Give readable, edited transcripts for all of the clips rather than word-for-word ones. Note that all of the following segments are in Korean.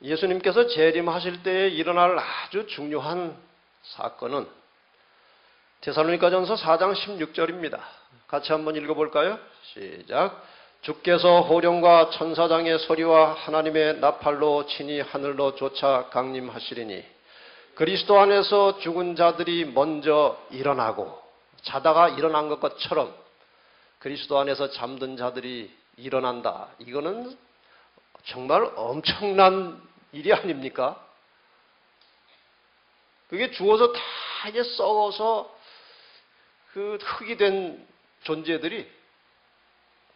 예수님께서 재림하실 때에 일어날 아주 중요한 사건은 데살로니가전서 4장 16절입니다. 같이 한번 읽어볼까요? 시작. 주께서 호령과 천사장의 소리와 하나님의 나팔로 친히 하늘로 쫓아 강림하시리니 그리스도 안에서 죽은 자들이 먼저 일어나고, 자다가 일어난 것처럼 그리스도 안에서 잠든 자들이 일어난다. 이거는 정말 엄청난 일이 아닙니까? 그게 죽어서 다 이제 썩어서 그 흙이 된 존재들이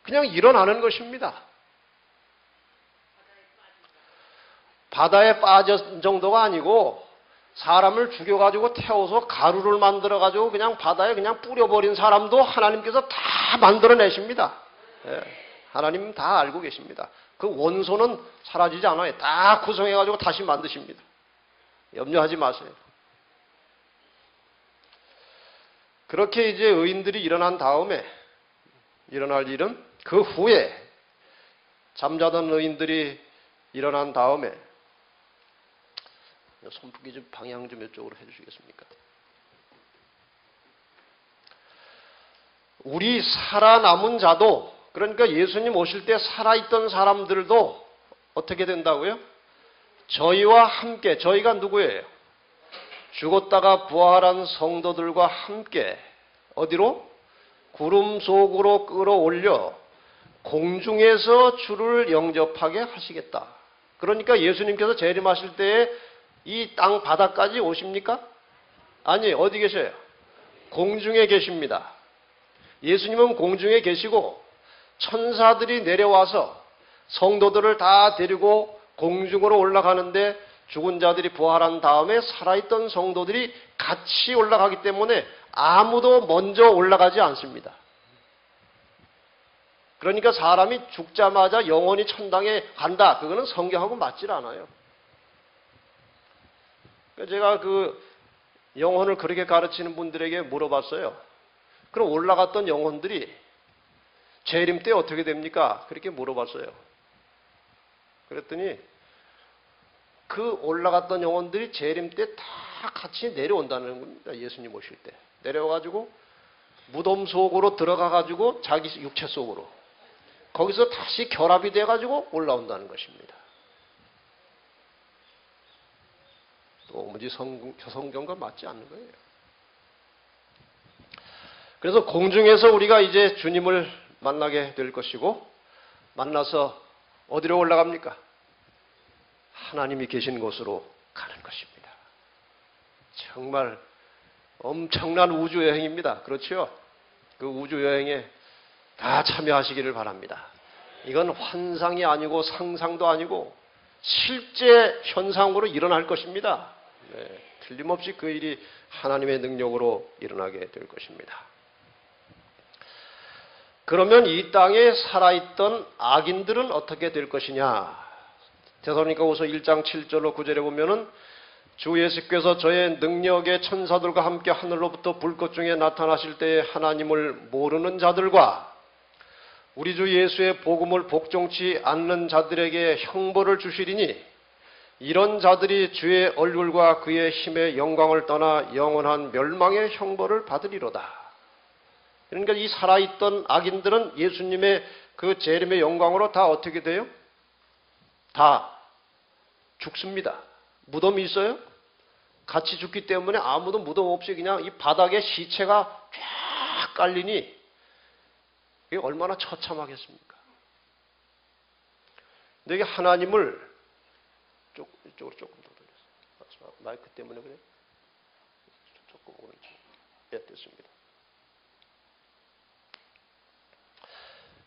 그냥 일어나는 것입니다. 바다에 빠진 정도가 아니고 사람을 죽여가지고 태워서 가루를 만들어가지고 그냥 바다에 그냥 뿌려버린 사람도 하나님께서 다 만들어내십니다. 하나님 다 알고 계십니다. 그 원소는 사라지지 않아요. 다 구성해가지고 다시 만드십니다. 염려하지 마세요. 그렇게 이제 의인들이 일어난 다음에 일어날 일은 그 후에 잠자던 의인들이 일어난 다음에 손풍기 좀 방향 좀 이쪽으로 해주시겠습니까? 우리 살아남은 자도, 그러니까 예수님 오실 때 살아있던 사람들도 어떻게 된다고요? 저희와 함께, 저희가 누구예요? 죽었다가 부활한 성도들과 함께 어디로? 구름 속으로 끌어올려 공중에서 주를 영접하게 하시겠다. 그러니까 예수님께서 재림하실 때에 이 땅 바닥까지 오십니까? 아니, 어디 계셔요? 공중에 계십니다. 예수님은 공중에 계시고 천사들이 내려와서 성도들을 다 데리고 공중으로 올라가는데 죽은 자들이 부활한 다음에 살아있던 성도들이 같이 올라가기 때문에 아무도 먼저 올라가지 않습니다. 그러니까 사람이 죽자마자 영원히 천당에 간다. 그거는 성경하고 맞질 않아요. 제가 그 영혼을 그렇게 가르치는 분들에게 물어봤어요. 그럼 올라갔던 영혼들이 재림 때 어떻게 됩니까? 그렇게 물어봤어요. 그랬더니 그 올라갔던 영혼들이 재림 때 다 같이 내려온다는 겁니다. 예수님 오실 때. 내려와가지고 무덤 속으로 들어가가지고 자기 육체 속으로. 거기서 다시 결합이 돼가지고 올라온다는 것입니다. 도무지 성경과 맞지 않는 거예요. 그래서 공중에서 우리가 이제 주님을 만나게 될 것이고, 만나서 어디로 올라갑니까? 하나님이 계신 곳으로 가는 것입니다. 정말 엄청난 우주여행입니다. 그렇죠? 그 우주여행에 다 참여하시기를 바랍니다. 이건 환상이 아니고 상상도 아니고 실제 현상으로 일어날 것입니다. 틀림없이 그 일이 하나님의 능력으로 일어나게 될 것입니다. 그러면 이 땅에 살아있던 악인들은 어떻게 될 것이냐? 데살로니가후서 1장 7절로 9절에 보면은 주 예수께서 저의 능력의 천사들과 함께 하늘로부터 불꽃 중에 나타나실 때에 하나님을 모르는 자들과 우리 주 예수의 복음을 복종치 않는 자들에게 형벌을 주시리니 이런 자들이 주의 얼굴과 그의 힘의 영광을 떠나 영원한 멸망의 형벌을 받으리로다. 그러니까 이 살아있던 악인들은 예수님의 그 재림의 영광으로 다 어떻게 돼요? 다 죽습니다. 무덤이 있어요? 같이 죽기 때문에 아무도 무덤 없이 그냥 이 바닥에 시체가 쫙 깔리니 이게 얼마나 처참하겠습니까? 근데 이게 하나님을 이쪽으로 조금 더 돌렸어요. 마이크 때문에 그래? 조금 오른쪽. 예, 됐습니다.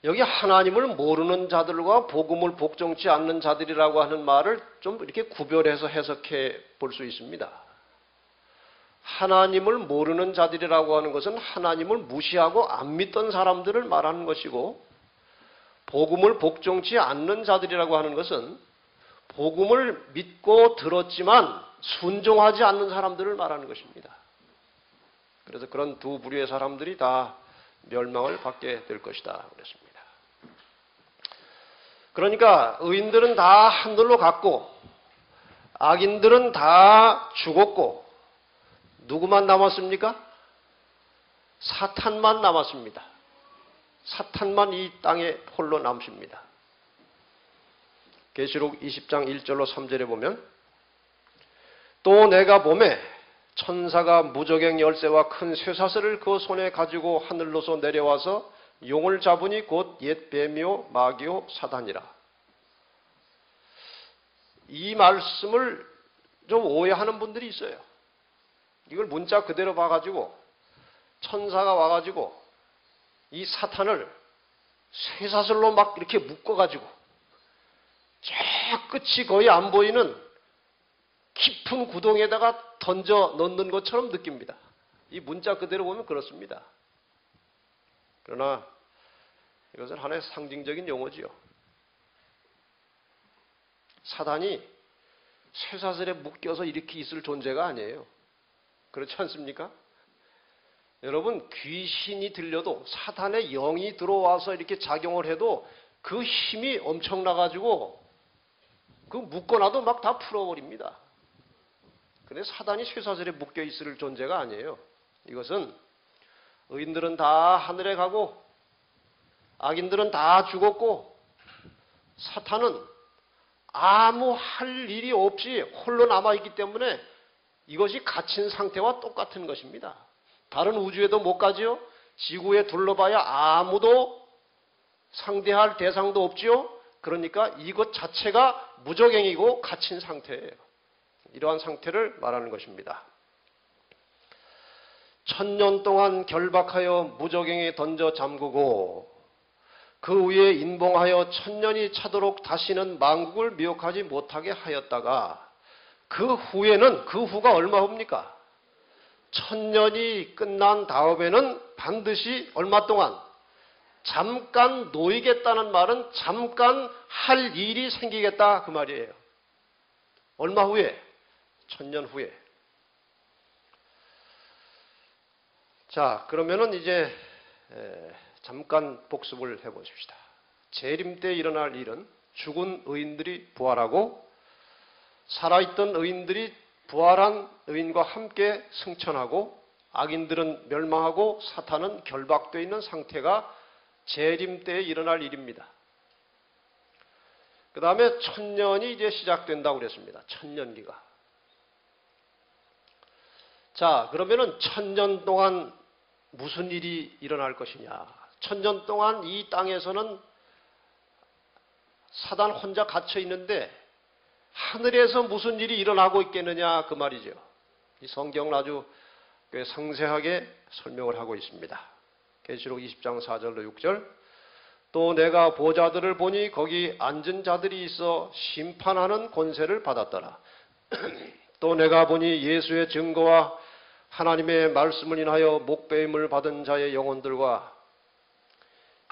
여기 하나님을 모르는 자들과 복음을 복종치 않는 자들이라고 하는 말을 좀 이렇게 구별해서 해석해 볼 수 있습니다. 하나님을 모르는 자들이라고 하는 것은 하나님을 무시하고 안 믿던 사람들을 말하는 것이고, 복음을 복종치 않는 자들이라고 하는 것은 복음을 믿고 들었지만 순종하지 않는 사람들을 말하는 것입니다. 그래서 그런 두 부류의 사람들이 다 멸망을 받게 될 것이다 그랬습니다. 그러니까 의인들은 다 하늘로 갔고 악인들은 다 죽었고 누구만 남았습니까? 사탄만 남았습니다. 사탄만 이 땅에 홀로 남습니다. 계시록 20장 1절로 3절에 보면 또 내가 보매 천사가 무저갱 열쇠와 큰 쇠사슬을 그 손에 가지고 하늘로서 내려와서 용을 잡으니 곧 옛 뱀이요 마귀요 사단이라. 이 말씀을 좀 오해하는 분들이 있어요. 이걸 문자 그대로 봐가지고 천사가 와가지고 이 사탄을 쇠사슬로 막 이렇게 묶어가지고 저 끝이 거의 안 보이는 깊은 구덩이에다가 던져 넣는 것처럼 느낍니다. 이 문자 그대로 보면 그렇습니다. 그러나 이것은 하나의 상징적인 용어지요. 사단이 쇠사슬에 묶여서 이렇게 있을 존재가 아니에요. 그렇지 않습니까? 여러분, 귀신이 들려도 사탄의 영이 들어와서 이렇게 작용을 해도 그 힘이 엄청나가지고 그 묶어놔도 막 다 풀어버립니다. 그런데 사단이 쇠사슬에 묶여 있을 존재가 아니에요. 이것은 의인들은 다 하늘에 가고 악인들은 다 죽었고 사탄은 아무 할 일이 없이 홀로 남아있기 때문에 이것이 갇힌 상태와 똑같은 것입니다. 다른 우주에도 못 가지요. 지구에 둘러봐야 아무도 상대할 대상도 없지요. 그러니까 이것 자체가 무저갱이고 갇힌 상태예요. 이러한 상태를 말하는 것입니다. 1000년 동안 결박하여 무저갱에 던져 잠그고 그 위에 인봉하여 1000년이 차도록 다시는 만국을 미혹하지 못하게 하였다가 그 후에는 그 후가 얼마 후입니까? 1000년이 끝난 다음에는 반드시 얼마 동안 잠깐 놓이겠다는 말은 잠깐 할 일이 생기겠다 그 말이에요. 얼마 후에? 1000년 후에. 자, 그러면은 이제 잠깐 복습을 해보십시다. 재림 때 일어날 일은 죽은 의인들이 부활하고 살아있던 의인들이 부활한 의인과 함께 승천하고 악인들은 멸망하고 사탄은 결박되어 있는 상태가 재림 때에 일어날 일입니다. 그 다음에 1000년이 이제 시작된다고 그랬습니다. 1000년기가. 자, 그러면은 1000년 동안 무슨 일이 일어날 것이냐. 1000년 동안 이 땅에서는 사단 혼자 갇혀 있는데 하늘에서 무슨 일이 일어나고 있겠느냐 그 말이죠. 이 성경은 아주 꽤 상세하게 설명을 하고 있습니다. 계시록 20장 4절로 6절 또 내가 보좌들을 보니 거기 앉은 자들이 있어 심판하는 권세를 받았더라. 또 내가 보니 예수의 증거와 하나님의 말씀을 인하여 목배임을 받은 자의 영혼들과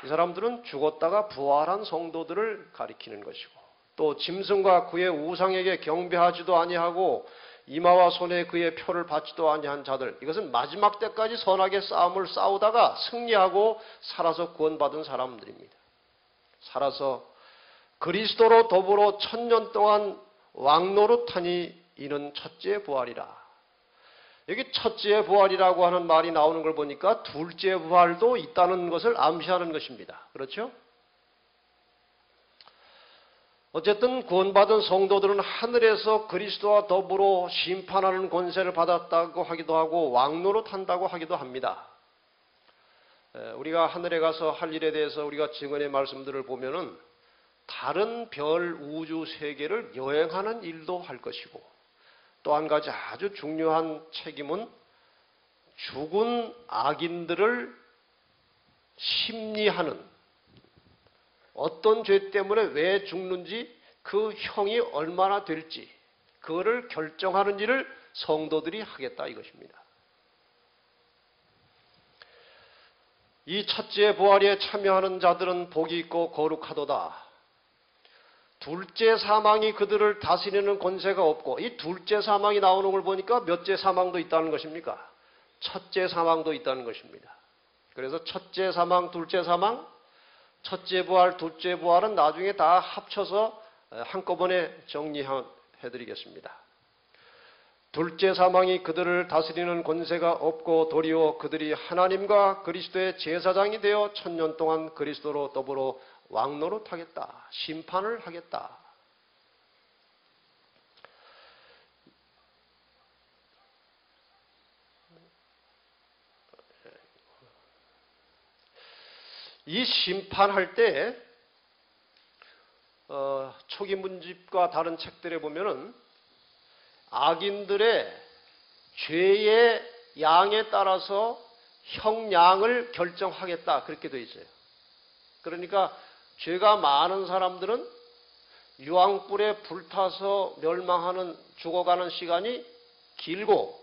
이 사람들은 죽었다가 부활한 성도들을 가리키는 것이고 또 짐승과 그의 우상에게 경배하지도 아니하고 이마와 손에 그의 표를 받지도 아니한 자들 이것은 마지막 때까지 선하게 싸움을 싸우다가 승리하고 살아서 구원받은 사람들입니다. 살아서 그리스도로 더불어 1000년 동안 왕노릇하니 이는 첫째 부활이라. 여기 첫째 부활이라고 하는 말이 나오는 걸 보니까 둘째 부활도 있다는 것을 암시하는 것입니다. 그렇죠? 어쨌든 구원받은 성도들은 하늘에서 그리스도와 더불어 심판하는 권세를 받았다고 하기도 하고 왕노릇한다고 하기도 합니다. 우리가 하늘에 가서 할 일에 대해서 우리가 증언의 말씀들을 보면은 다른 별 우주 세계를 여행하는 일도 할 것이고 또 한 가지 아주 중요한 책임은 죽은 악인들을 심리하는 어떤 죄 때문에 왜 죽는지 그 형이 얼마나 될지 그거를 결정하는 일을 성도들이 하겠다 이것입니다. 이 첫째 부활에 참여하는 자들은 복이 있고 거룩하도다. 둘째 사망이 그들을 다스리는 권세가 없고 이 둘째 사망이 나오는 걸 보니까 몇째 사망도 있다는 것입니까? 첫째 사망도 있다는 것입니다. 그래서 첫째 사망, 둘째 사망, 첫째 부활, 둘째 부활은 나중에 다 합쳐서 한꺼번에 정리해 해드리겠습니다. 둘째 사망이 그들을 다스리는 권세가 없고 도리어 그들이 하나님과 그리스도의 제사장이 되어 1000년 동안 그리스도로 더불어 왕노릇하겠다. 심판을 하겠다. 이 심판할 때 초기 문집과 다른 책들에 보면은 악인들의 죄의 양에 따라서 형량을 결정하겠다 그렇게 되어 있어요. 그러니까 죄가 많은 사람들은 유황불에 불타서 멸망하는 죽어가는 시간이 길고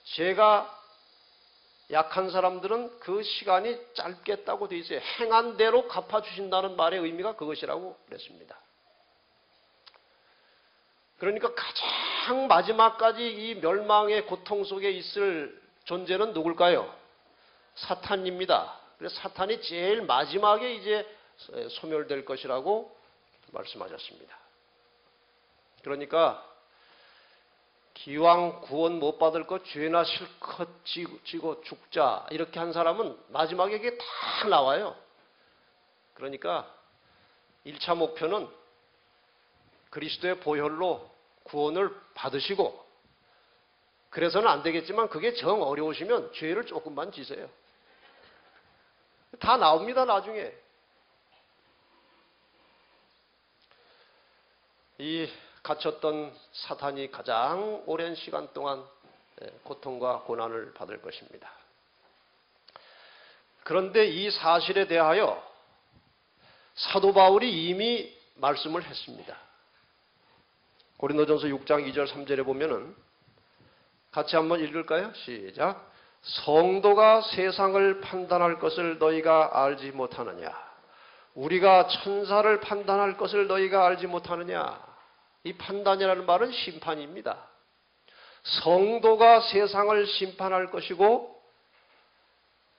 죄가 약한 사람들은 그 시간이 짧겠다고 되어 있어요. 행한 대로 갚아주신다는 말의 의미가 그것이라고 그랬습니다. 그러니까 가장 마지막까지 이 멸망의 고통 속에 있을 존재는 누굴까요? 사탄입니다. 그래서 사탄이 제일 마지막에 이제 소멸될 것이라고 말씀하셨습니다. 그러니까 기왕 구원 못 받을 것 죄나 실컷 지고 죽자 이렇게 한 사람은 마지막에 이게 다 나와요. 그러니까 1차 목표는 그리스도의 보혈로 구원을 받으시고, 그래서는 안 되겠지만 그게 정 어려우시면 죄를 조금만 지세요. 다 나옵니다, 나중에. 이 갇혔던 사탄이 가장 오랜 시간 동안 고통과 고난을 받을 것입니다. 그런데 이 사실에 대하여 사도 바울이 이미 말씀을 했습니다. 고린도전서 6장 2절 3절에 보면은 같이 한번 읽을까요? 시작. 성도가 세상을 판단할 것을 너희가 알지 못하느냐? 우리가 천사를 판단할 것을 너희가 알지 못하느냐? 이 판단이라는 말은 심판입니다. 성도가 세상을 심판할 것이고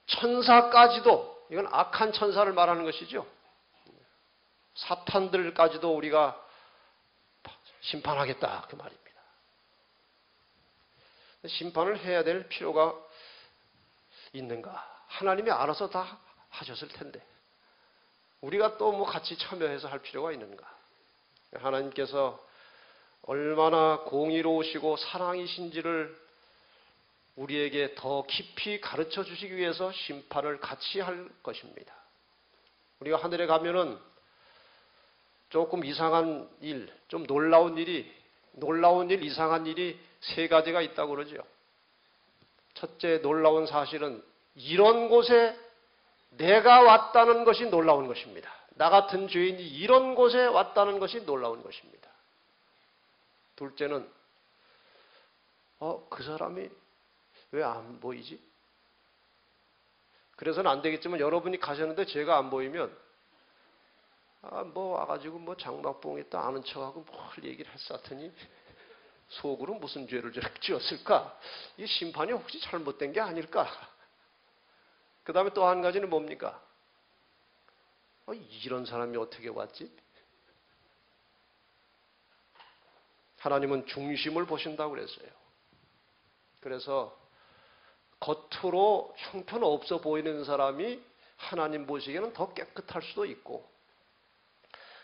천사까지도, 이건 악한 천사를 말하는 것이죠. 사탄들까지도 우리가 심판하겠다 그 말입니다. 심판을 해야 될 필요가 있는가? 하나님이 알아서 다 하셨을 텐데 우리가 또 뭐 같이 참여해서 할 필요가 있는가? 하나님께서 얼마나 공의로우시고 사랑이신지를 우리에게 더 깊이 가르쳐 주시기 위해서 심판을 같이 할 것입니다. 우리가 하늘에 가면은 조금 이상한 일, 좀 놀라운 일, 이상한 일이 세 가지가 있다고 그러죠. 첫째 놀라운 사실은 이런 곳에 내가 왔다는 것이 놀라운 것입니다. 나 같은 죄인이 이런 곳에 왔다는 것이 놀라운 것입니다. 둘째는 그 사람이 왜 안 보이지? 그래서는 안 되겠지만 여러분이 가셨는데 제가 안 보이면 와가지고 장막봉에 또 아는 척하고 뭘 얘기를 했었더니 속으로 무슨 죄를 저렇게 지었을까? 이 심판이 혹시 잘못된 게 아닐까? 그 다음에 또 한 가지는 뭡니까? 이런 사람이 어떻게 왔지? 하나님은 중심을 보신다고 그랬어요. 그래서 겉으로 형편없어 보이는 사람이 하나님 보시기에는 더 깨끗할 수도 있고,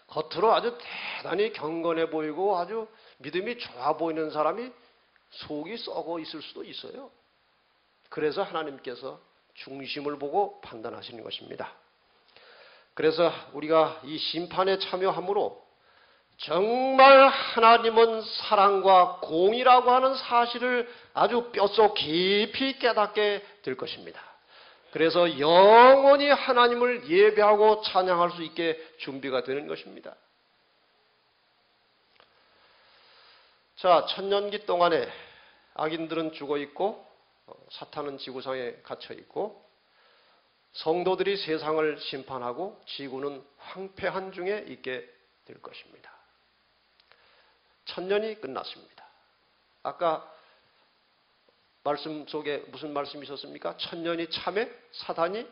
겉으로 아주 대단히 경건해 보이고 아주 믿음이 좋아 보이는 사람이 속이 썩어 있을 수도 있어요. 그래서 하나님께서 중심을 보고 판단하시는 것입니다. 그래서 우리가 이 심판에 참여함으로 정말 하나님은 사랑과 공의라고 하는 사실을 아주 뼛속 깊이 깨닫게 될 것입니다. 그래서 영원히 하나님을 예배하고 찬양할 수 있게 준비가 되는 것입니다. 자, 천년기 동안에 악인들은 죽어 있고 사탄은 지구상에 갇혀 있고 성도들이 세상을 심판하고 지구는 황폐한 중에 있게 될 것입니다. 천년이 끝났습니다. 아까 말씀 속에 무슨 말씀이 있었습니까? 천년이 참에 사단이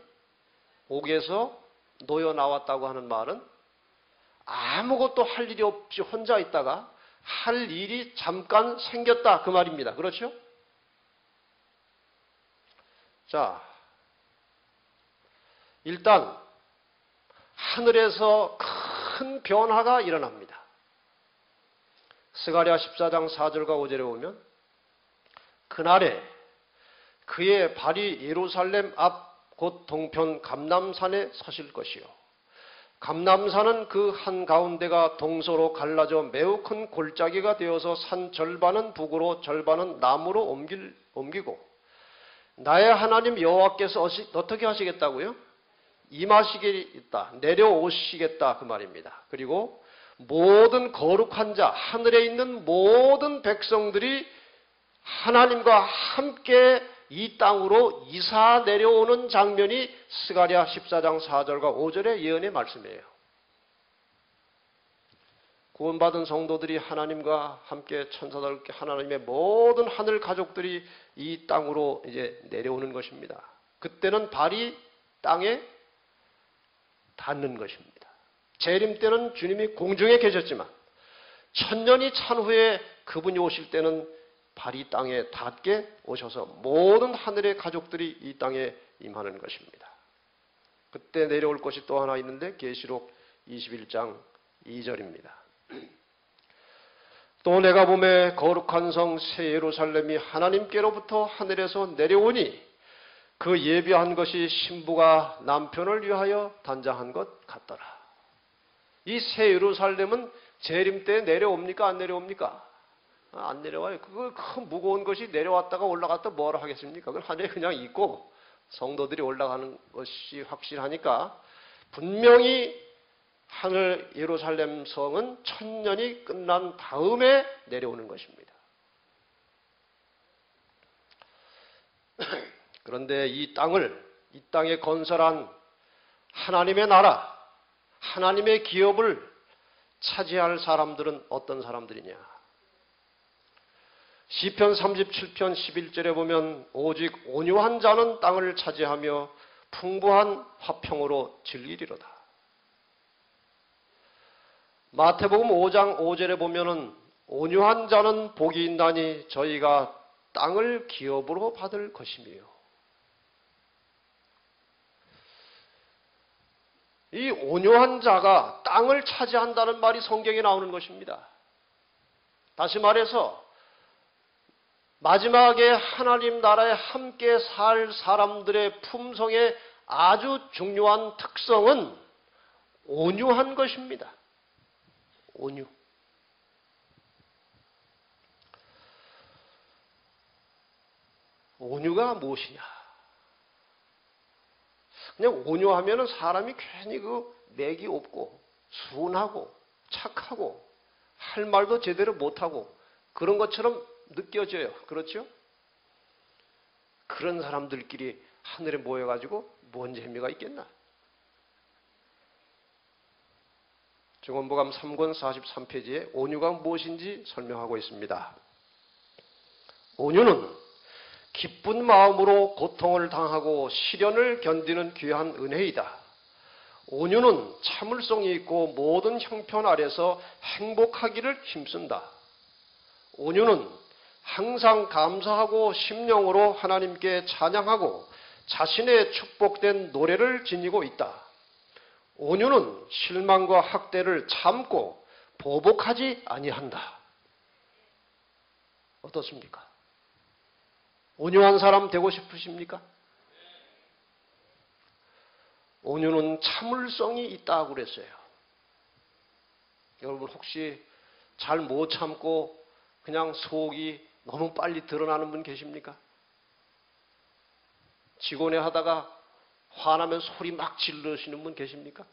옥에서 놓여 나왔다고 하는 말은 아무것도 할 일이 없이 혼자 있다가 할 일이 잠깐 생겼다 그 말입니다. 그렇죠? 자, 일단 하늘에서 큰 변화가 일어납니다. 스가랴 14장 4절과 5절에 보면 그날에 그의 발이 예루살렘 앞 곧 동편 감람산에 서실 것이요 감람산은 그 한가운데가 동서로 갈라져 매우 큰 골짜기가 되어서 산 절반은 북으로 절반은 남으로 옮기고 나의 하나님 여호와께서 어떻게 하시겠다고요? 임하시겠다, 내려오시겠다 그 말입니다. 그리고 모든 거룩한 자, 하늘에 있는 모든 백성들이 하나님과 함께 이 땅으로 이사 내려오는 장면이 스가랴 14장 4절과 5절의 예언의 말씀이에요. 구원받은 성도들이 하나님과 함께 천사들께 하나님의 모든 하늘 가족들이 이 땅으로 이제 내려오는 것입니다. 그때는 발이 땅에 닿는 것입니다. 재림 때는 주님이 공중에 계셨지만 천년이 찬 후에 그분이 오실 때는 발이 땅에 닿게 오셔서 모든 하늘의 가족들이 이 땅에 임하는 것입니다. 그때 내려올 것이 또 하나 있는데 계시록 21장 2절입니다. 또 내가 보매 거룩한 성 새 예루살렘이 하나님께로부터 하늘에서 내려오니 그 예비한 것이 신부가 남편을 위하여 단장한 것 같더라. 이 새 예루살렘은 재림 때 내려옵니까? 안 내려옵니까? 안 내려와요. 그거 큰 무거운 것이 내려왔다가 올라갔다 뭐라 하겠습니까? 그건 하늘에 그냥 있고 성도들이 올라가는 것이 확실하니까 분명히 하늘 예루살렘 성은 천년이 끝난 다음에 내려오는 것입니다. 그런데 이 땅에 건설한 하나님의 나라, 하나님의 기업을 차지할 사람들은 어떤 사람들이냐? 시편 37편 11절에 보면 오직 온유한 자는 땅을 차지하며 풍부한 화평으로 즐기리로다. 마태복음 5장 5절에 보면은 온유한 자는 복이 있나니 저희가 땅을 기업으로 받을 것이며 이 온유한 자가 땅을 차지한다는 말이 성경에 나오는 것입니다. 다시 말해서 마지막에 하나님 나라에 함께 살 사람들의 품성의 아주 중요한 특성은 온유한 것입니다. 온유. 온유가 무엇이냐? 그냥 온유하면은 사람이 괜히 맥이 없고 순하고 착하고 할 말도 제대로 못하고 그런 것처럼 느껴져요. 그렇죠? 그런 사람들끼리 하늘에 모여가지고 뭔 재미가 있겠나? 증언복음 3권 43페이지에 온유가 무엇인지 설명하고 있습니다. 온유는 기쁜 마음으로 고통을 당하고 시련을 견디는 귀한 은혜이다. 온유는 참을성이 있고 모든 형편 아래서 행복하기를 힘쓴다. 온유는 항상 감사하고 심령으로 하나님께 찬양하고 자신의 축복된 노래를 지니고 있다. 온유는 실망과 학대를 참고 보복하지 아니한다. 어떻습니까? 온유한 사람 되고 싶으십니까? 온유는 참을성이 있다고 그랬어요. 여러분 혹시 잘 못 참고 그냥 속이 너무 빨리 드러나는 분 계십니까? 직원회 하다가 화나면 소리 막 질르시는 분 계십니까?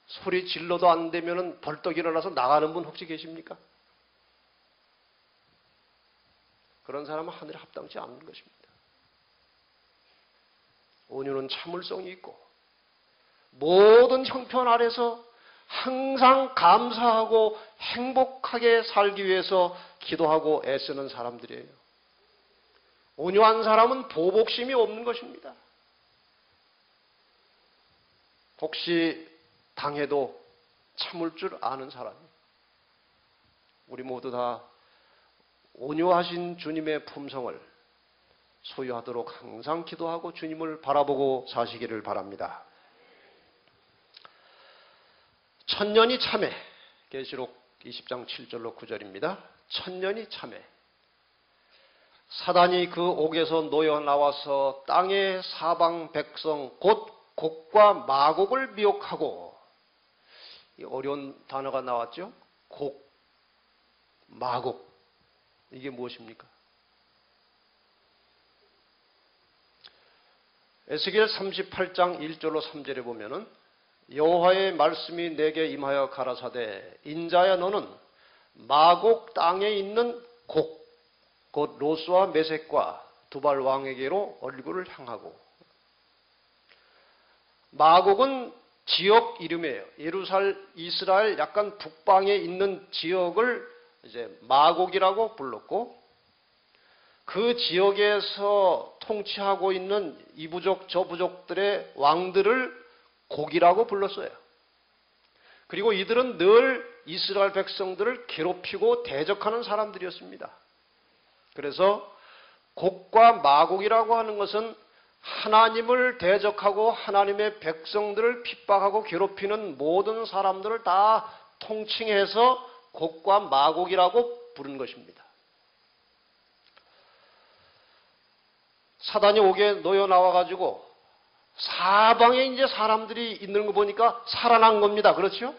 소리 질러도 안 되면 벌떡 일어나서 나가는 분 혹시 계십니까? 그런 사람은 하늘에 합당치 않는 것입니다. 온유는 참을성이 있고 모든 형편 아래서 항상 감사하고 행복하게 살기 위해서 기도하고 애쓰는 사람들이에요. 온유한 사람은 보복심이 없는 것입니다. 혹시 당해도 참을 줄 아는 사람이 우리 모두 다 온유하신 주님의 품성을 소유하도록 항상 기도하고 주님을 바라보고 사시기를 바랍니다. 천년이 참회, 계시록 20장 7절로 9절입니다. 천년이 참회. 사단이 그 옥에서 놓여 나와서 땅의 사방 백성 곧 곡과 마곡을 미혹하고, 이 어려운 단어가 나왔죠? 곡, 마곡. 이게 무엇입니까? 에스겔 38장 1절로 3절에 보면은 여호와의 말씀이 내게 임하여 가라사대 인자야 너는 마곡 땅에 있는 곡 곧 로스와 메섹과 두발 왕에게로 얼굴을 향하고. 마곡은 지역 이름이에요. 이스라엘 약간 북방에 있는 지역을 이제 마곡이라고 불렀고, 그 지역에서 통치하고 있는 이 부족 저 부족들의 왕들을 곡이라고 불렀어요. 그리고 이들은 늘 이스라엘 백성들을 괴롭히고 대적하는 사람들이었습니다. 그래서 곡과 마곡이라고 하는 것은 하나님을 대적하고 하나님의 백성들을 핍박하고 괴롭히는 모든 사람들을 다 통칭해서 곡과 마곡이라고 부른 것입니다. 사단이 옥에 놓여 나와가지고 사방에 이제 사람들이 있는 거 보니까 살아난 겁니다. 그렇죠?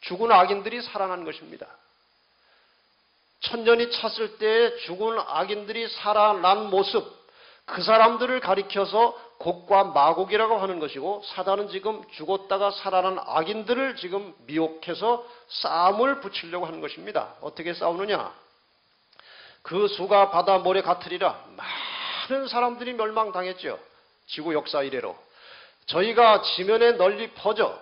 죽은 악인들이 살아난 것입니다. 천년이 찼을 때 죽은 악인들이 살아난 모습, 그 사람들을 가리켜서 곡과 마곡이라고 하는 것이고, 사단은 지금 죽었다가 살아난 악인들을 지금 미혹해서 싸움을 붙이려고 하는 것입니다. 어떻게 싸우느냐? 그 수가 바다 모래 같으리라. 많은 사람들이 멸망당했죠. 지구 역사 이래로. 저희가 지면에 널리 퍼져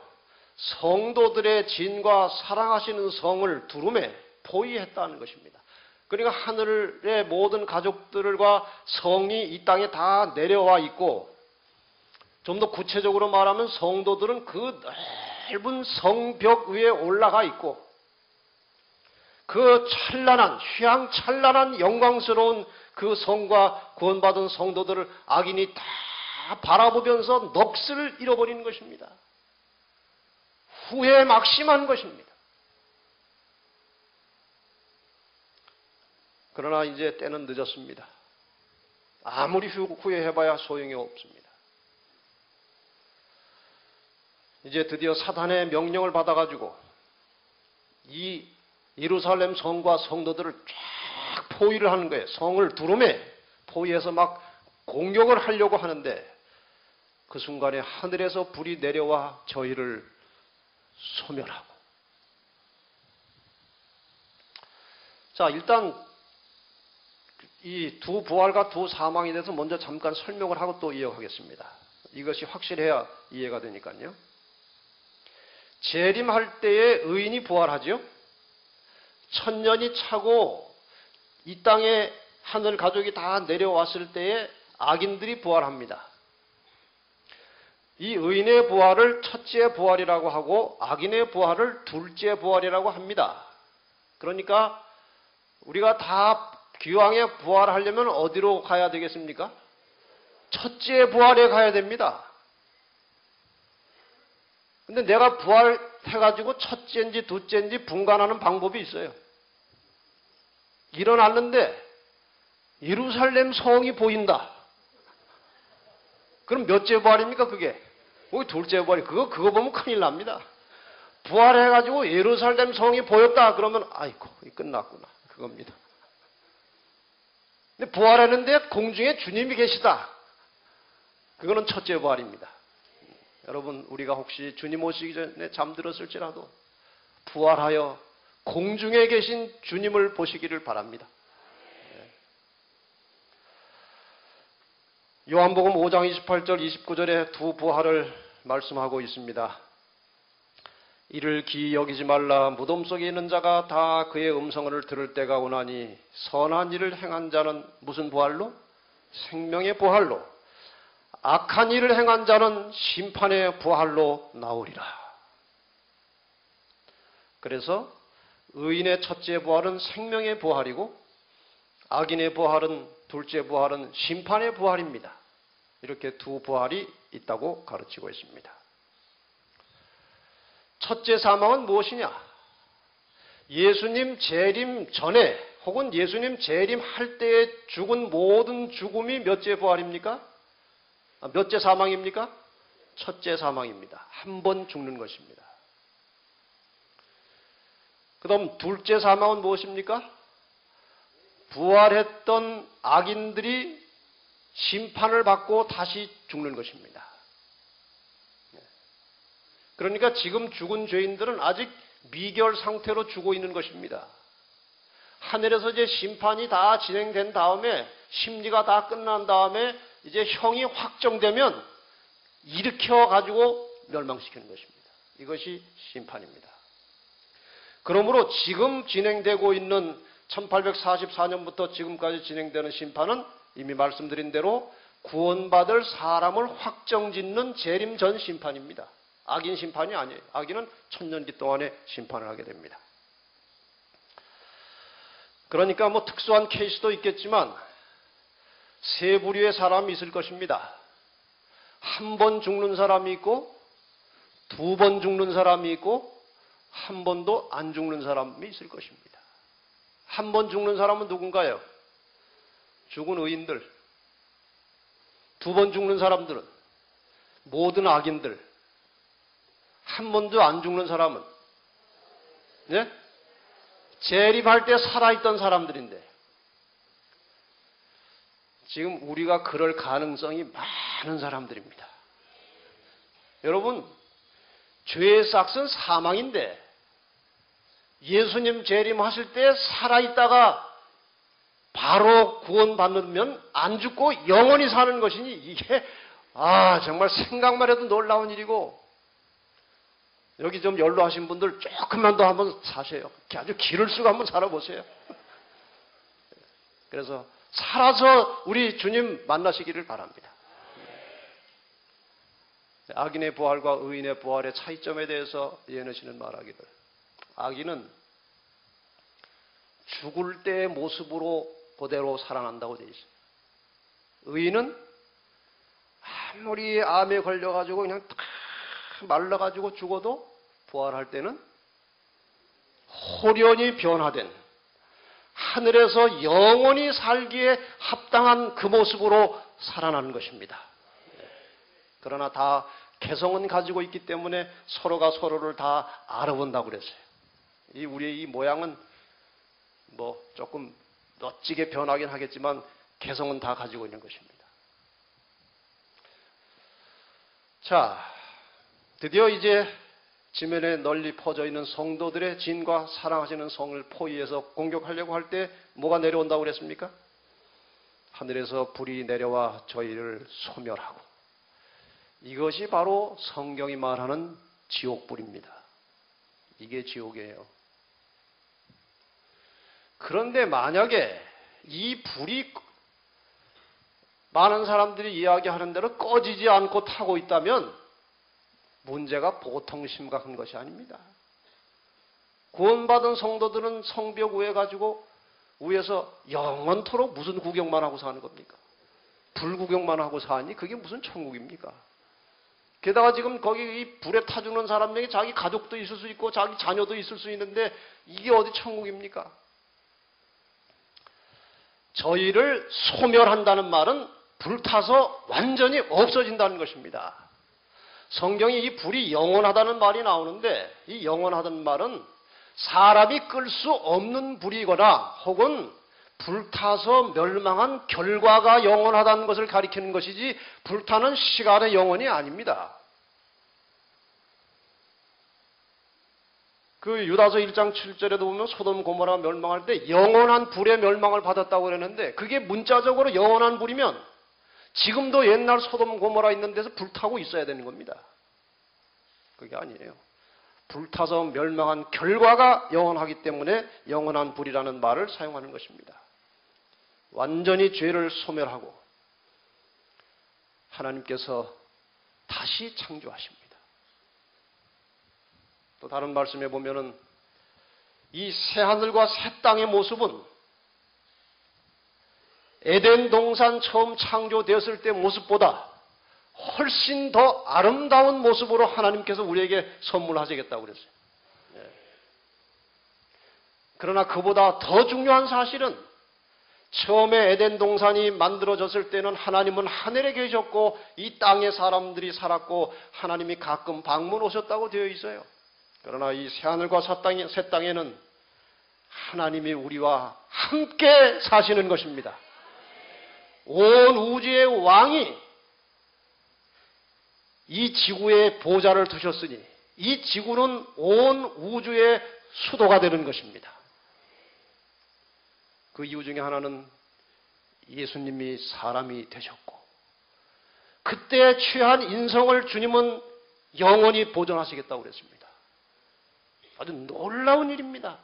성도들의 진과 사랑하시는 성을 두루매 포위했다는 것입니다. 그러니까 하늘의 모든 가족들과 성이 이 땅에 다 내려와 있고, 좀 더 구체적으로 말하면 성도들은 그 넓은 성벽 위에 올라가 있고, 그 찬란한 휘황찬란한 영광스러운 그 성과 구원받은 성도들을 악인이 다 바라보면서 넋을 잃어버리는 것입니다. 후회에 막심한 것입니다. 그러나 이제 때는 늦었습니다. 아무리 후회해봐야 소용이 없습니다. 이제 드디어 사단의 명령을 받아가지고 이 예루살렘 성과 성도들을 쫙 포위를 하는 거예요. 성을 두루매 포위해서 막 공격을 하려고 하는데, 그 순간에 하늘에서 불이 내려와 저희를 소멸하고. 자, 일단 이 두 부활과 두 사망에 대해서 먼저 잠깐 설명을 하고 또 이어가겠습니다. 이것이 확실해야 이해가 되니까요. 재림할 때에 의인이 부활하죠. 천년이 차고 이 땅에 하늘 가족이 다 내려왔을 때에 악인들이 부활합니다. 이 의인의 부활을 첫째 부활이라고 하고 악인의 부활을 둘째 부활이라고 합니다. 그러니까 우리가 다 기왕에 부활하려면 어디로 가야 되겠습니까? 첫째 부활에 가야 됩니다. 근데 내가 부활해가지고 첫째인지 둘째인지 분간하는 방법이 있어요. 일어났는데 예루살렘 성이 보인다. 그럼 몇째 부활입니까 그게? 거기 둘째 부활이. 그거 보면 큰일 납니다. 부활해가지고 예루살렘 성이 보였다 그러면 아이고 끝났구나 그겁니다. 근데 부활했는데 공중에 주님이 계시다. 그거는 첫째 부활입니다. 여러분, 우리가 혹시 주님 오시기 전에 잠들었을지라도 부활하여 공중에 계신 주님을 보시기를 바랍니다. 요한복음 5장 28절 29절에 두 부활을 말씀하고 있습니다. 이를 기이 여기지 말라. 무덤 속에 있는 자가 다 그의 음성을 들을 때가 오나니 선한 일을 행한 자는 무슨 부활로? 생명의 부활로. 악한 일을 행한 자는 심판의 부활로 나오리라. 그래서 의인의 첫째 부활은 생명의 부활이고 악인의 부활은 둘째 부활은 심판의 부활입니다. 이렇게 두 부활이 있다고 가르치고 있습니다. 첫째 사망은 무엇이냐? 예수님 재림 전에 혹은 예수님 재림할 때에 죽은 모든 죽음이 몇째 부활입니까? 몇째 사망입니까? 첫째 사망입니다. 한 번 죽는 것입니다. 그럼 둘째 사망은 무엇입니까? 부활했던 악인들이 심판을 받고 다시 죽는 것입니다. 그러니까 지금 죽은 죄인들은 아직 미결 상태로 죽어 있는 것입니다. 하늘에서 이제 심판이 다 진행된 다음에 심리가 다 끝난 다음에 이제 형이 확정되면 일으켜 가지고 멸망시키는 것입니다. 이것이 심판입니다. 그러므로 지금 진행되고 있는 1844년부터 지금까지 진행되는 심판은 이미 말씀드린 대로 구원받을 사람을 확정짓는 재림 전 심판입니다. 악인 심판이 아니에요. 악인은 천년기 동안에 심판을 하게 됩니다. 그러니까 뭐 특수한 케이스도 있겠지만 세 부류의 사람이 있을 것입니다. 한 번 죽는 사람이 있고 두 번 죽는 사람이 있고 한 번도 안 죽는 사람이 있을 것입니다. 한 번 죽는 사람은 누군가요? 죽은 의인들. 두 번 죽는 사람들은 모든 악인들. 한 번도 안 죽는 사람은 예? 재림할 때 살아있던 사람들인데 지금 우리가 그럴 가능성이 많은 사람들입니다. 여러분, 죄의 싹은 사망인데 예수님 재림하실 때 살아있다가 바로 구원받으면 안 죽고 영원히 사는 것이니 이게 정말 생각만 해도 놀라운 일이고 여기 좀 연로하신 분들 조금만 더 한번 사세요. 아주 길을 쓰고 한번 살아보세요. 그래서 살아서 우리 주님 만나시기를 바랍니다. 악인의 부활과 의인의 부활의 차이점에 대해서 예언하시는 말하기를 악인은 죽을 때의 모습으로 그대로 살아난다고 되어 있어요. 의인은 아무리 암에 걸려가지고 그냥 탁 말라가지고 죽어도 부활할 때는 호련히 변화된 하늘에서 영원히 살기에 합당한 그 모습으로 살아나는 것입니다. 그러나 다 개성은 가지고 있기 때문에 서로가 서로를 다 알아본다고 그랬어요. 우리의 이 모양은 뭐 조금 멋지게 변하긴 하겠지만 개성은 다 가지고 있는 것입니다. 자, 드디어 이제 지면에 널리 퍼져 있는 성도들의 진과 사랑하시는 성을 포위해서 공격하려고 할 때 뭐가 내려온다고 그랬습니까? 하늘에서 불이 내려와 저희를 소멸하고 이것이 바로 성경이 말하는 지옥불입니다. 이게 지옥이에요. 그런데 만약에 이 불이 많은 사람들이 이야기하는 대로 꺼지지 않고 타고 있다면 문제가 보통 심각한 것이 아닙니다. 구원받은 성도들은 성벽 위에 가지고 위에서 영원토록 무슨 구경만 하고 사는 겁니까? 불 구경만 하고 사니 그게 무슨 천국입니까? 게다가 지금 거기 이 불에 타 죽는 사람 중에 자기 가족도 있을 수 있고 자기 자녀도 있을 수 있는데 이게 어디 천국입니까? 저희를 소멸한다는 말은 불타서 완전히 없어진다는 것입니다. 성경이 이 불이 영원하다는 말이 나오는데 이 영원하다는 말은 사람이 끌 수 없는 불이거나 혹은 불타서 멸망한 결과가 영원하다는 것을 가리키는 것이지 불타는 시간의 영원이 아닙니다. 그 유다서 1장 7절에도 보면 소돔 고모라가 멸망할 때 영원한 불의 멸망을 받았다고 그랬는데 그게 문자적으로 영원한 불이면 지금도 옛날 소돔 고모라 있는 데서 불타고 있어야 되는 겁니다. 그게 아니에요. 불타서 멸망한 결과가 영원하기 때문에 영원한 불이라는 말을 사용하는 것입니다. 완전히 죄를 소멸하고 하나님께서 다시 창조하십니다. 또 다른 말씀에 보면은 이 새하늘과 새 땅의 모습은 에덴 동산 처음 창조되었을 때 모습보다 훨씬 더 아름다운 모습으로 하나님께서 우리에게 선물하시겠다고 그랬어요. 그러나 그보다 더 중요한 사실은 처음에 에덴 동산이 만들어졌을 때는 하나님은 하늘에 계셨고 이 땅에 사람들이 살았고 하나님이 가끔 방문 오셨다고 되어 있어요. 그러나 이 새하늘과 새 땅에는 하나님이 우리와 함께 사시는 것입니다. 온 우주의 왕이 이 지구에 보좌를 두셨으니 이 지구는 온 우주의 수도가 되는 것입니다. 그 이유 중에 하나는 예수님이 사람이 되셨고 그때 취한 인성을 주님은 영원히 보존하시겠다고 그랬습니다. 아주 놀라운 일입니다.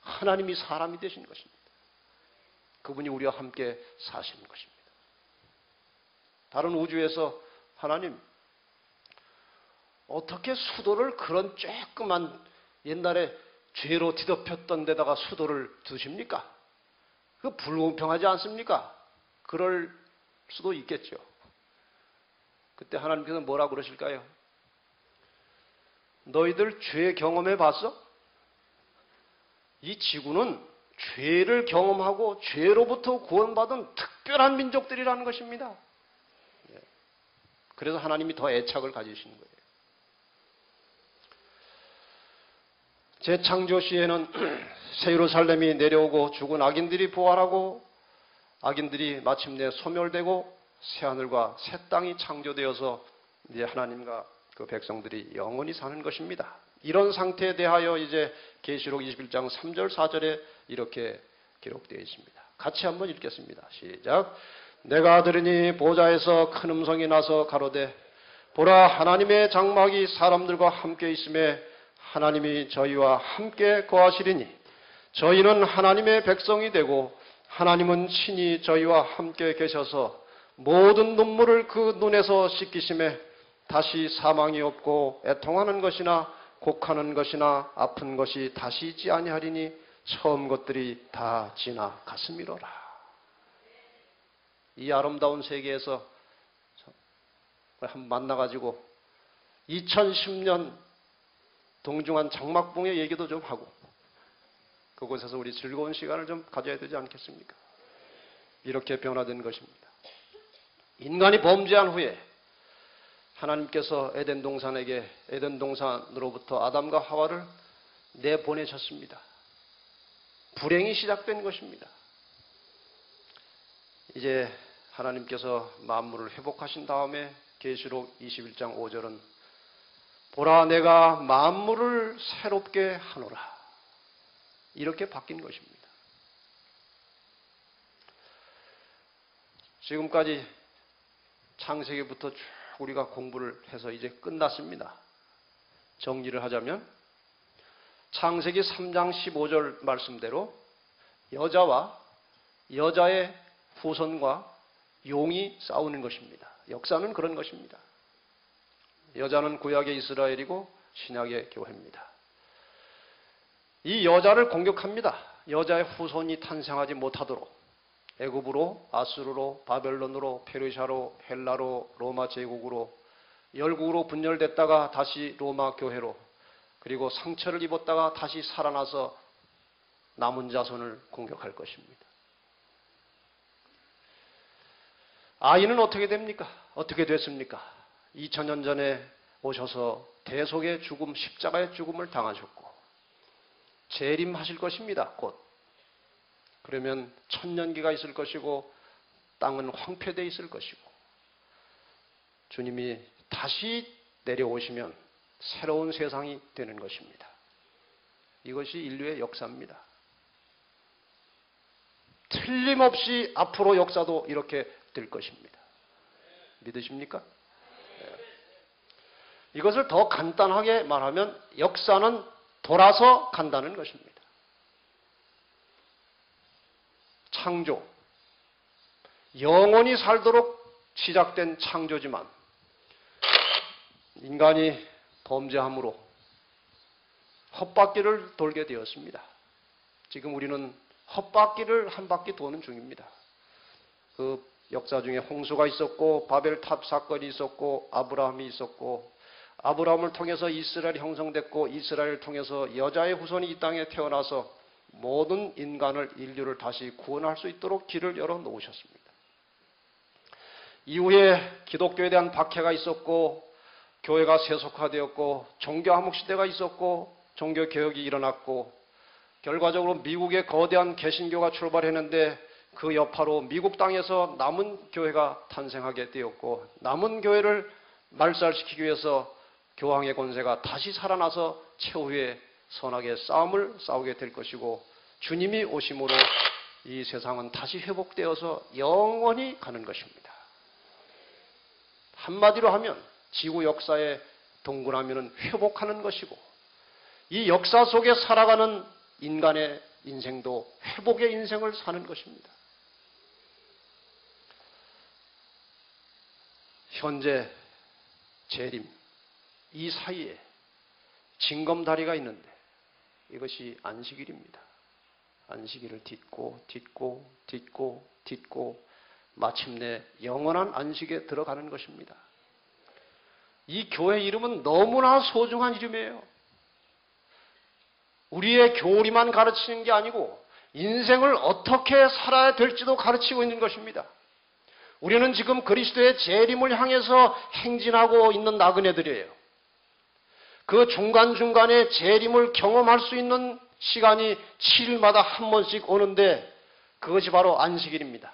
하나님이 사람이 되신 것입니다. 그분이 우리와 함께 사시는 것입니다. 다른 우주에서 하나님 어떻게 수도를 그런 쬐끄만 옛날에 죄로 뒤덮였던 데다가 수도를 두십니까? 그 불공평하지 않습니까? 그럴 수도 있겠죠. 그때 하나님께서 뭐라고 그러실까요? 너희들 죄 경험해 봤어? 이 지구는 죄를 경험하고 죄로부터 구원받은 특별한 민족들이라는 것입니다. 그래서 하나님이 더 애착을 가지시는 거예요. 재창조 시에는 새 예루살렘이 내려오고 죽은 악인들이 부활하고 악인들이 마침내 소멸되고 새하늘과 새 땅이 창조되어서 이제 하나님과 그 백성들이 영원히 사는 것입니다. 이런 상태에 대하여 이제 계시록 21장 3절 4절에 이렇게 기록되어 있습니다. 같이 한번 읽겠습니다. 시작. 내가 들으니 보좌에서 큰 음성이 나서 가로되 보라 하나님의 장막이 사람들과 함께 있음에 하나님이 저희와 함께 거하시리니 저희는 하나님의 백성이 되고 하나님은 친히 저희와 함께 계셔서 모든 눈물을 그 눈에서 씻기심에 다시 사망이 없고 애통하는 것이나 곡하는 것이나 아픈 것이 다시 있지 아니하리니 처음 것들이 다 지나갔음이로라. 이 아름다운 세계에서 한번 만나가지고 2010년 동중한 장막봉의 얘기도 좀 하고 그곳에서 우리 즐거운 시간을 좀 가져야 되지 않겠습니까? 이렇게 변화된 것입니다. 인간이 범죄한 후에 하나님께서 에덴 동산으로부터 아담과 하와를 내보내셨습니다. 불행이 시작된 것입니다. 이제 하나님께서 만물을 회복하신 다음에 계시록 21장 5절은 보라 내가 만물을 새롭게 하노라. 이렇게 바뀐 것입니다. 지금까지 창세기부터 쭉 우리가 공부를 해서 이제 끝났습니다. 정리를 하자면 창세기 3장 15절 말씀대로 여자와 여자의 후손과 용이 싸우는 것입니다. 역사는 그런 것입니다. 여자는 구약의 이스라엘이고 신약의 교회입니다. 이 여자를 공격합니다. 여자의 후손이 탄생하지 못하도록 애굽으로, 아수르로, 바벨론으로, 페르시아로, 헬라로, 로마 제국으로, 열국으로 분열됐다가 다시 로마 교회로, 그리고 상처를 입었다가 다시 살아나서 남은 자손을 공격할 것입니다. 아이는 어떻게 됩니까? 어떻게 됐습니까? 2000년 전에 오셔서 대속의 죽음, 십자가의 죽음을 당하셨고 재림하실 것입니다. 곧. 그러면 천년기가 있을 것이고 땅은 황폐되어 있을 것이고 주님이 다시 내려오시면 새로운 세상이 되는 것입니다. 이것이 인류의 역사입니다. 틀림없이 앞으로 역사도 이렇게 될 것입니다. 믿으십니까? 네. 이것을 더 간단하게 말하면 역사는 돌아서 간다는 것입니다. 창조, 영원히 살도록 시작된 창조지만 인간이 범죄함으로 헛바퀴를 돌게 되었습니다. 지금 우리는 헛바퀴를 한 바퀴 도는 중입니다. 그 역사 중에 홍수가 있었고 바벨탑 사건이 있었고 아브라함이 있었고 아브라함을 통해서 이스라엘이 형성됐고 이스라엘을 통해서 여자의 후손이 이 땅에 태어나서 모든 인류를 다시 구원할 수 있도록 길을 열어놓으셨습니다. 이후에 기독교에 대한 박해가 있었고 교회가 세속화되었고 종교암흑시대가 있었고 종교개혁이 일어났고 결과적으로 미국의 거대한 개신교가 출발했는데 그 여파로 미국 땅에서 남은 교회가 탄생하게 되었고 남은 교회를 말살시키기 위해서 교황의 권세가 다시 살아나서 최후의 선악의 싸움을 싸우게 될 것이고 주님이 오심으로 이 세상은 다시 회복되어서 영원히 가는 것입니다. 한마디로 하면 지구 역사의 동그라미는 회복하는 것이고 이 역사 속에 살아가는 인간의 인생도 회복의 인생을 사는 것입니다. 현재 재림 이 사이에 징검다리가 있는데 이것이 안식일입니다. 안식일을 딛고 마침내 영원한 안식에 들어가는 것입니다. 이 교회 이름은 너무나 소중한 이름이에요. 우리의 교리만 가르치는 게 아니고 인생을 어떻게 살아야 될지도 가르치고 있는 것입니다. 우리는 지금 그리스도의 재림을 향해서 행진하고 있는 나그네들이에요. 그 중간중간에 재림을 경험할 수 있는 시간이 7일마다 한 번씩 오는데 그것이 바로 안식일입니다.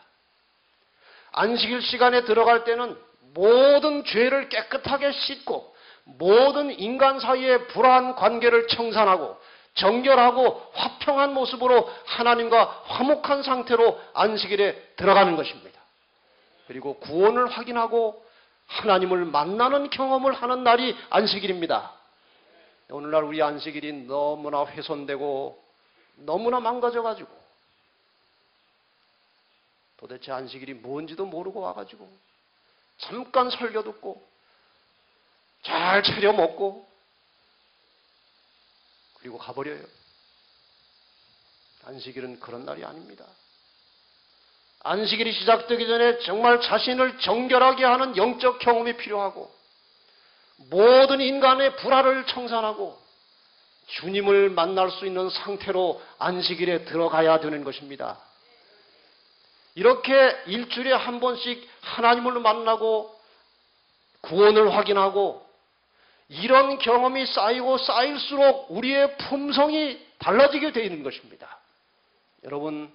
안식일 시간에 들어갈 때는 모든 죄를 깨끗하게 씻고 모든 인간 사이의 불화한 관계를 청산하고 정결하고 화평한 모습으로 하나님과 화목한 상태로 안식일에 들어가는 것입니다. 그리고 구원을 확인하고 하나님을 만나는 경험을 하는 날이 안식일입니다. 오늘날 우리 안식일이 너무나 훼손되고 너무나 망가져가지고 도대체 안식일이 뭔지도 모르고 와가지고 잠깐 설교 듣고 잘 차려 먹고 그리고 가버려요. 안식일은 그런 날이 아닙니다. 안식일이 시작되기 전에 정말 자신을 정결하게 하는 영적 경험이 필요하고 모든 인간의 불화를 청산하고 주님을 만날 수 있는 상태로 안식일에 들어가야 되는 것입니다. 이렇게 일주일에 한 번씩 하나님을 만나고 구원을 확인하고 이런 경험이 쌓이고 쌓일수록 우리의 품성이 달라지게 되는 것입니다. 여러분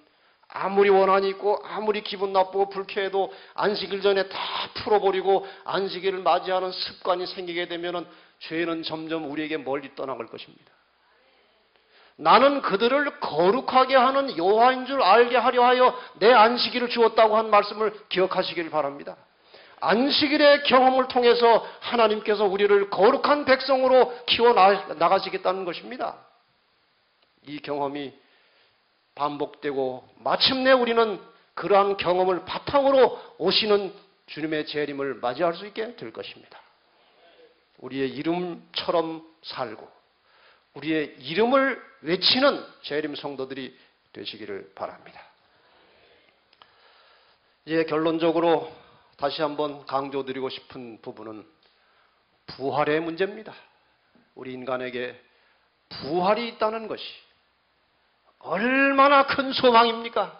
아무리 원한이 있고 아무리 기분 나쁘고 불쾌해도 안식일 전에 다 풀어버리고 안식일을 맞이하는 습관이 생기게 되면 죄는 점점 우리에게 멀리 떠나갈 것입니다. 나는 그들을 거룩하게 하는 여호와인 줄 알게 하려 하여 내 안식일을 주었다고 한 말씀을 기억하시길 바랍니다. 안식일의 경험을 통해서 하나님께서 우리를 거룩한 백성으로 키워나가시겠다는 것입니다. 이 경험이 반복되고 마침내 우리는 그러한 경험을 바탕으로 오시는 주님의 재림을 맞이할 수 있게 될 것입니다. 우리의 이름처럼 살고 우리의 이름을 외치는 재림 성도들이 되시기를 바랍니다. 이제 결론적으로 다시 한번 강조드리고 싶은 부분은 부활의 문제입니다. 우리 인간에게 부활이 있다는 것이 얼마나 큰 소망입니까?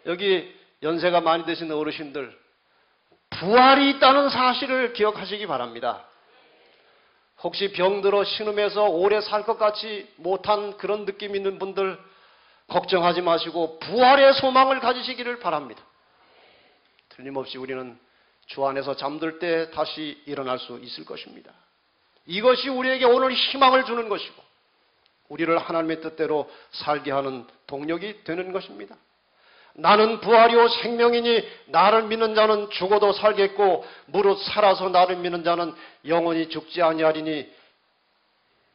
여기 연세가 많이 되신 어르신들 부활이 있다는 사실을 기억하시기 바랍니다. 혹시 병들어 신음해서 오래 살 것 같이 못한 그런 느낌 있는 분들 걱정하지 마시고 부활의 소망을 가지시기를 바랍니다. 틀림없이 우리는 주 안에서 잠들 때 다시 일어날 수 있을 것입니다. 이것이 우리에게 오늘 희망을 주는 것이고 우리를 하나님의 뜻대로 살게 하는 동력이 되는 것입니다. 나는 부활이요 생명이니 나를 믿는 자는 죽어도 살겠고 무릇 살아서 나를 믿는 자는 영원히 죽지 아니하리니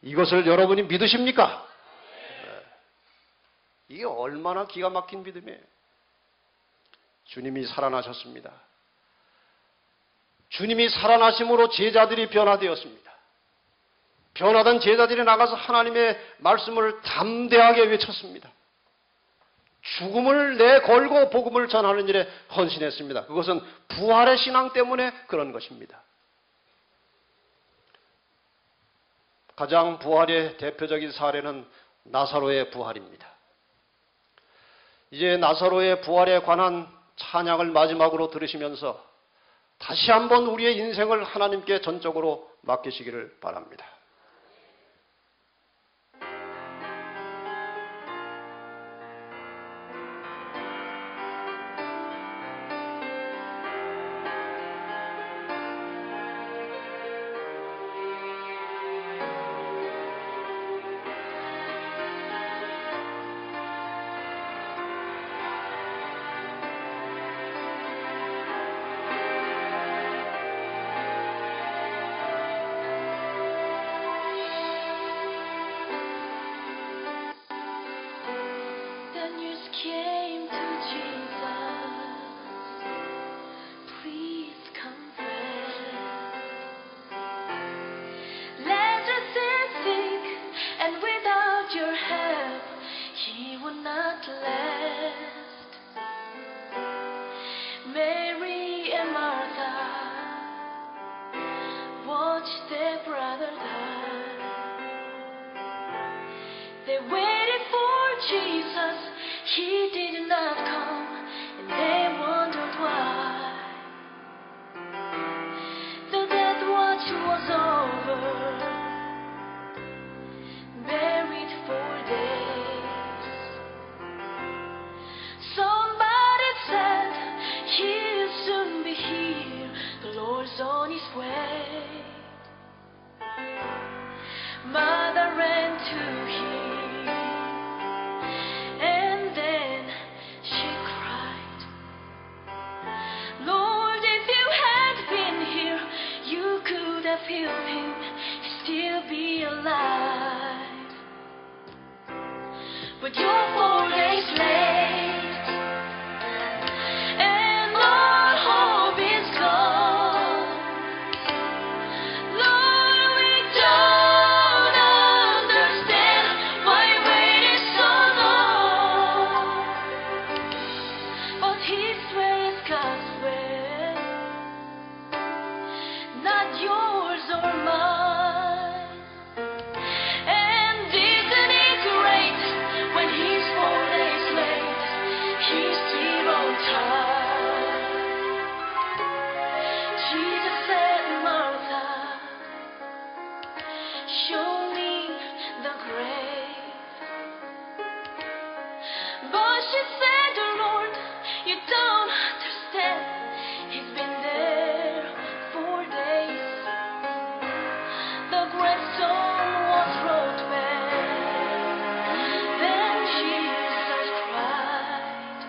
이것을 여러분이 믿으십니까? 이게 얼마나 기가 막힌 믿음이에요. 주님이 살아나셨습니다. 주님이 살아나심으로 제자들이 변화되었습니다. 변화된 제자들이 나가서 하나님의 말씀을 담대하게 외쳤습니다. 죽음을 내걸고 복음을 전하는 일에 헌신했습니다. 그것은 부활의 신앙 때문에 그런 것입니다. 가장 부활의 대표적인 사례는 나사로의 부활입니다. 이제 나사로의 부활에 관한 찬양을 마지막으로 들으시면서 다시 한번 우리의 인생을 하나님께 전적으로 맡기시기를 바랍니다. Came to Jesus, please confess. Lazarus is sick, and without your help, he would not last. Mary and Martha watched their brother die. They waited for Jesus. He did not come, and they wondered why. The death watch was over, buried for days. Somebody said he'll soon be here, the Lord's on his way. Mother ran to him. Heal him, still be alive. But you're 4 days late, and all hope is gone. Lord, we don't understand why you waited so long. But His way is God's way, not yours or mine. And isn't it great when He's 4 days late, He's still on time. Jesus said, Martha, show me the grave. But she said, Lord, you don't understand. He's been there 4 days. The gravestone was rolled back. Then Jesus cried,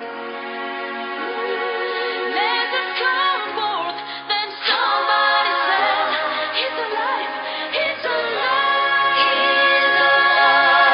let us come forth. Then somebody said, He's alive, He's alive, He's alive.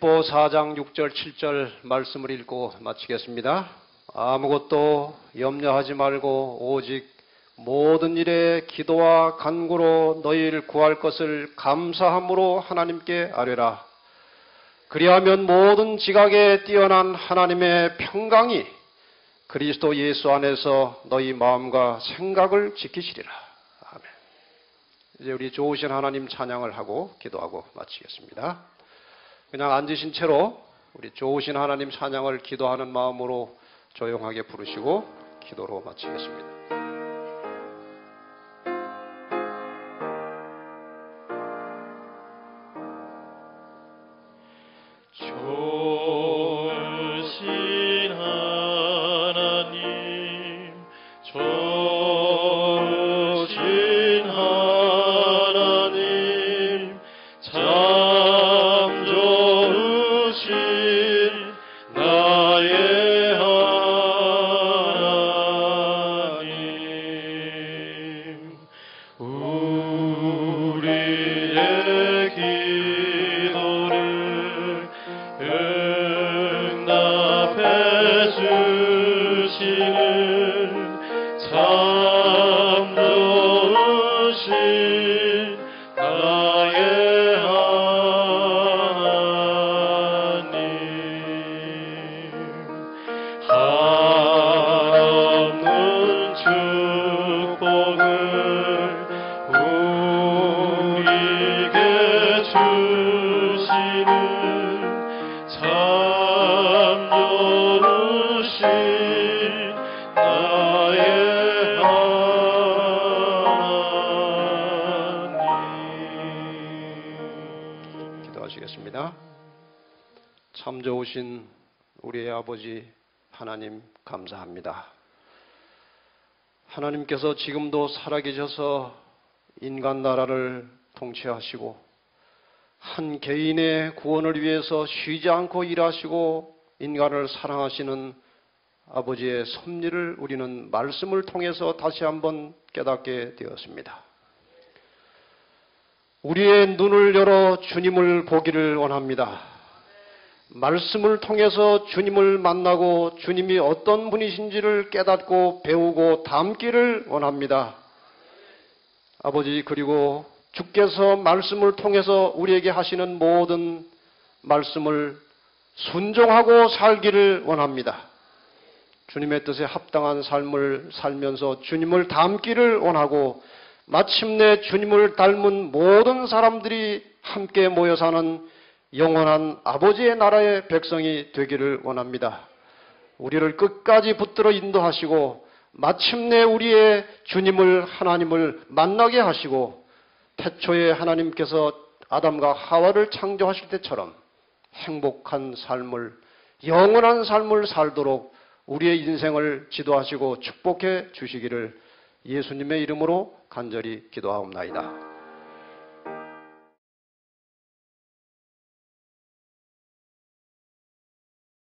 빌립보 4장 6절 7절 말씀을 읽고 마치겠습니다. 아무것도 염려하지 말고 오직 모든 일에 기도와 간구로 너희를 구할 것을 감사함으로 하나님께 아뢰라. 그리하면 모든 지각에 뛰어난 하나님의 평강이 그리스도 예수 안에서 너희 마음과 생각을 지키시리라. 아멘. 이제 우리 좋으신 하나님 찬양을 하고 기도하고 마치겠습니다. 그냥 앉으신 채로 우리 좋으신 하나님 찬양을 기도하는 마음으로 조용하게 부르시고 기도로 마치겠습니다. 좋으신 하나님, 좋으신 하나님, 참 좋으신 나의 하나님, 우리의 기도를 응답해 주시는 참 좋으신 나의 하나님, 한없는 축복을 우리에게 주시는 참 좋으신 나의 하나님. 기도하시겠습니다. 참 좋으신 우리의 아버지 하나님 감사합니다. 하나님께서 지금도 살아계셔서 인간 나라를 통치하시고 한 개인의 구원을 위해서 쉬지 않고 일하시고 인간을 사랑하시는 아버지의 섭리를 우리는 말씀을 통해서 다시 한번 깨닫게 되었습니다. 우리의 눈을 열어 주님을 보기를 원합니다. 말씀을 통해서 주님을 만나고 주님이 어떤 분이신지를 깨닫고 배우고 담기를 원합니다. 아버지, 그리고 주께서 말씀을 통해서 우리에게 하시는 모든 말씀을 순종하고 살기를 원합니다. 주님의 뜻에 합당한 삶을 살면서 주님을 닮기를 원하고 마침내 주님을 닮은 모든 사람들이 함께 모여 사는 영원한 아버지의 나라의 백성이 되기를 원합니다. 우리를 끝까지 붙들어 인도하시고 마침내 우리의 주님을 하나님을 만나게 하시고 태초에 하나님께서 아담과 하와를 창조하실 때처럼 행복한 삶을, 영원한 삶을 살도록 우리의 인생을 지도하시고 축복해 주시기를 예수님의 이름으로 간절히 기도하옵나이다.